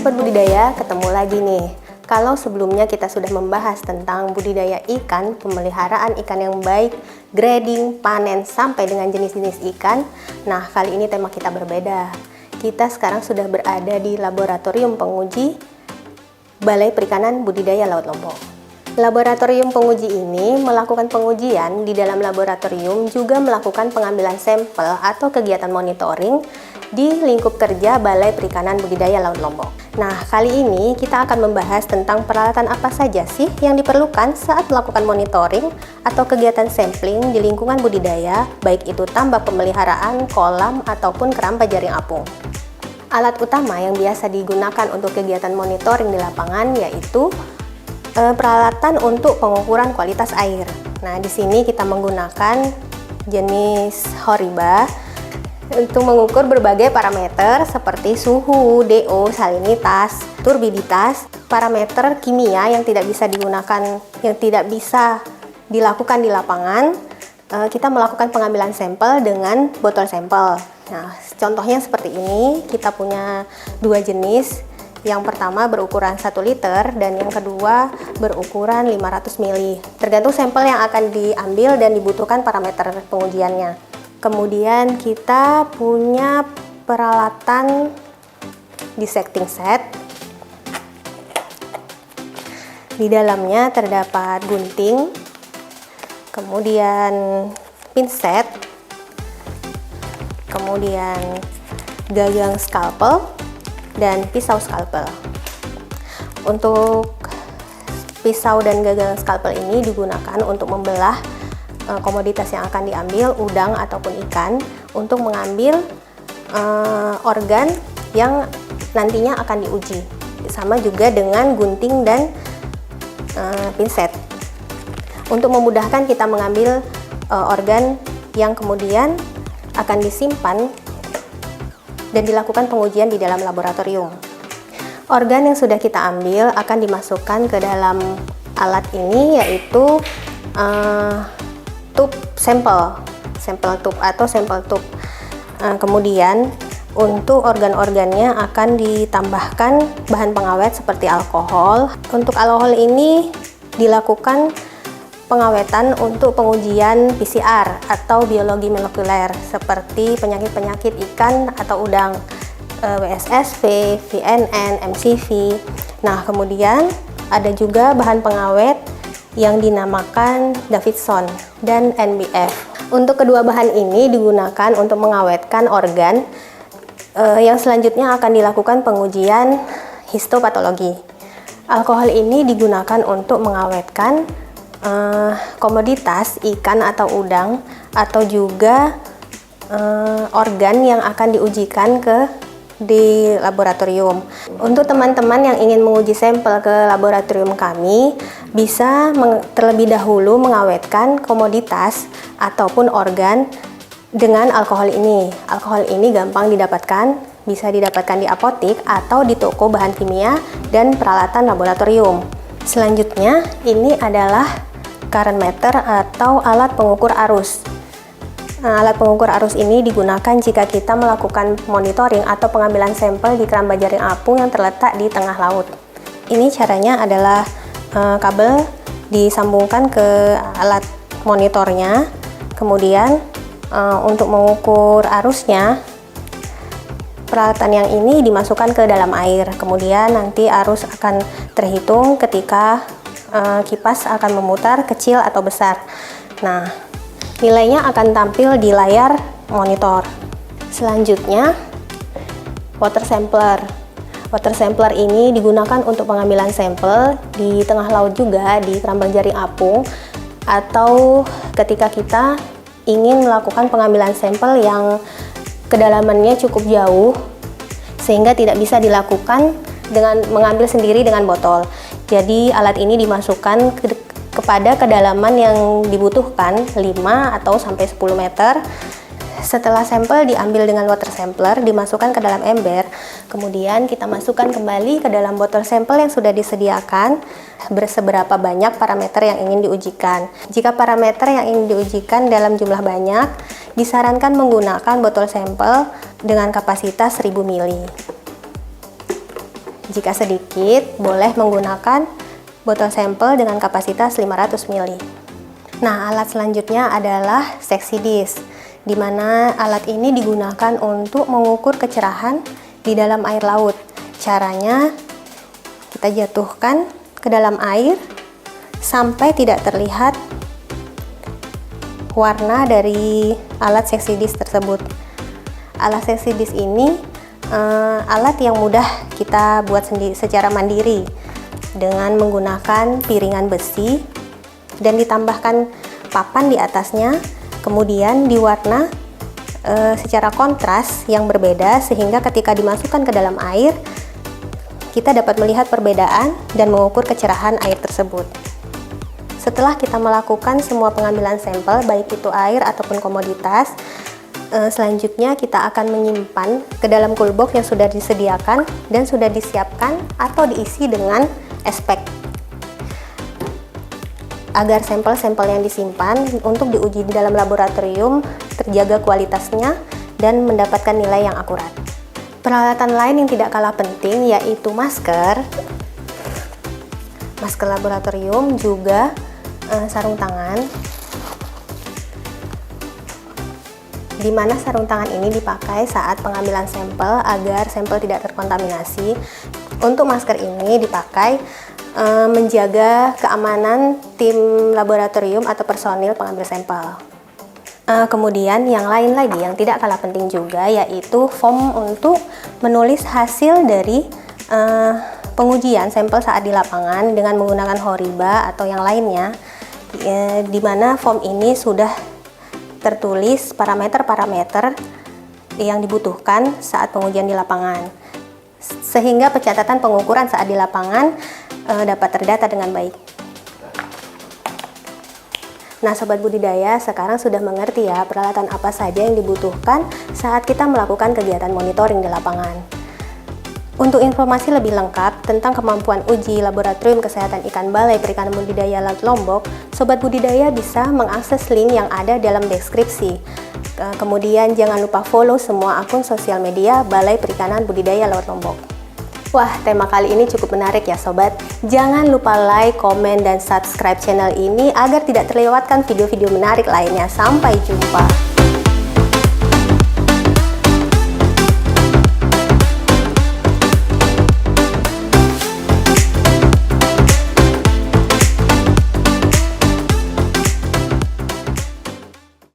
Sobat Budidaya, ketemu lagi nih. Kalau sebelumnya kita sudah membahas tentang budidaya ikan, pemeliharaan ikan yang baik, grading, panen, sampai dengan jenis-jenis ikan. Nah, kali ini tema kita berbeda. Kita sekarang sudah berada di laboratorium penguji Balai Perikanan Budidaya Laut Lombok. Laboratorium penguji ini melakukan pengujian di dalam laboratorium, juga melakukan pengambilan sampel atau kegiatan monitoring di lingkup kerja Balai Perikanan Budidaya Laut Lombok. Nah, kali ini kita akan membahas tentang peralatan apa saja sih yang diperlukan saat melakukan monitoring atau kegiatan sampling di lingkungan budidaya, baik itu tambak pemeliharaan, kolam, ataupun keramba jaring apung. Alat utama yang biasa digunakan untuk kegiatan monitoring di lapangan yaitu peralatan untuk pengukuran kualitas air. Nah, di sini kita menggunakan jenis Horiba untuk mengukur berbagai parameter seperti suhu, DO, salinitas, turbiditas, parameter kimia yang tidak bisa digunakan, yang tidak bisa dilakukan di lapangan. Kita melakukan pengambilan sampel dengan botol sampel. Nah, contohnya seperti ini, kita punya dua jenis. Yang pertama berukuran 1 liter dan yang kedua berukuran 500 ml. Tergantung sampel yang akan diambil dan dibutuhkan parameter pengujiannya. Kemudian kita punya peralatan dissecting set. Di dalamnya terdapat gunting, kemudian pinset, kemudian gagang scalpel, dan pisau scalpel. Untuk pisau dan gagang scalpel ini digunakan untuk membelah komoditas yang akan diambil, udang ataupun ikan, untuk mengambil organ yang nantinya akan diuji. Sama juga dengan gunting dan pinset. Untuk memudahkan kita mengambil organ yang kemudian akan disimpan dan dilakukan pengujian di dalam laboratorium. Organ yang sudah kita ambil akan dimasukkan ke dalam alat ini, yaitu tube sampel tube atau sampel tube. Kemudian untuk organ-organnya akan ditambahkan bahan pengawet seperti alkohol. Untuk alkohol ini dilakukan pengawetan untuk pengujian PCR atau biologi molekuler seperti penyakit-penyakit ikan atau udang, WSSV, VNN, MCV. Nah, kemudian ada juga bahan pengawet yang dinamakan Davidson dan NBF. Untuk kedua bahan ini digunakan untuk mengawetkan organ yang selanjutnya akan dilakukan pengujian histopatologi. Alkohol ini digunakan untuk mengawetkan komoditas ikan atau udang, atau juga organ yang akan diujikan di laboratorium. Untuk teman-teman yang ingin menguji sampel ke laboratorium kami, bisa terlebih dahulu mengawetkan komoditas ataupun organ dengan alkohol ini. Alkohol ini gampang didapatkan, bisa didapatkan di apotik atau di toko bahan kimia dan peralatan laboratorium. Selanjutnya, ini adalah current meter atau alat pengukur arus. Nah, alat pengukur arus ini digunakan jika kita melakukan monitoring atau pengambilan sampel di keramba jaring apung yang terletak di tengah laut. Ini caranya adalah kabel disambungkan ke alat monitornya, kemudian untuk mengukur arusnya, peralatan yang ini dimasukkan ke dalam air, kemudian nanti arus akan terhitung ketika kipas akan memutar kecil atau besar. Nah, nilainya akan tampil di layar monitor. Selanjutnya, water sampler. Water sampler ini digunakan untuk pengambilan sampel di tengah laut, juga di keramba jaring apung, atau ketika kita ingin melakukan pengambilan sampel yang kedalamannya cukup jauh sehingga tidak bisa dilakukan dengan mengambil sendiri dengan botol. Jadi alat ini dimasukkan kepada kedalaman yang dibutuhkan 5 atau sampai 10 meter. Setelah sampel diambil dengan water sampler, dimasukkan ke dalam ember, kemudian kita masukkan kembali ke dalam botol sampel yang sudah disediakan berseberapa banyak parameter yang ingin diujikan. Jika parameter yang ingin diujikan dalam jumlah banyak, disarankan menggunakan botol sampel dengan kapasitas 1000 ml. Jika sedikit, boleh menggunakan botol sampel dengan kapasitas 500 ml. Nah, alat selanjutnya adalah Sexy Dish, di mana alat ini digunakan untuk mengukur kecerahan di dalam air laut. Caranya, kita jatuhkan ke dalam air sampai tidak terlihat warna dari alat Sexy Dish tersebut. Alat Sexy Dish ini alat yang mudah kita buat sendiri secara mandiri dengan menggunakan piringan besi dan ditambahkan papan di atasnya, kemudian diwarna secara kontras yang berbeda sehingga ketika dimasukkan ke dalam air kita dapat melihat perbedaan dan mengukur kecerahan air tersebut. Setelah kita melakukan semua pengambilan sampel baik itu air ataupun komoditas, selanjutnya kita akan menyimpan ke dalam cool box yang sudah disediakan dan sudah disiapkan atau diisi dengan espek agar sampel-sampel yang disimpan untuk diuji di dalam laboratorium terjaga kualitasnya dan mendapatkan nilai yang akurat. Peralatan lain yang tidak kalah penting yaitu masker laboratorium, juga sarung tangan, di mana sarung tangan ini dipakai saat pengambilan sampel agar sampel tidak terkontaminasi. Untuk masker ini dipakai menjaga keamanan tim laboratorium atau personil pengambil sampel. Kemudian yang lain lagi yang tidak kalah penting juga yaitu form untuk menulis hasil dari pengujian sampel saat di lapangan dengan menggunakan Horiba atau yang lainnya, di mana form ini sudah tertulis parameter-parameter yang dibutuhkan saat pengujian di lapangan, sehingga pencatatan pengukuran saat di lapangan dapat terdata dengan baik. Nah, Sobat Budidaya sekarang sudah mengerti ya peralatan apa saja yang dibutuhkan saat kita melakukan kegiatan monitoring di lapangan. Untuk informasi lebih lengkap tentang kemampuan uji Laboratorium Kesehatan Ikan Balai Perikanan Budidaya Laut Lombok, Sobat Budidaya bisa mengakses link yang ada dalam deskripsi. Kemudian jangan lupa follow semua akun sosial media Balai Perikanan Budidaya Laut Lombok. Wah, tema kali ini cukup menarik ya Sobat. Jangan lupa like, komen, dan subscribe channel ini agar tidak terlewatkan video-video menarik lainnya. Sampai jumpa.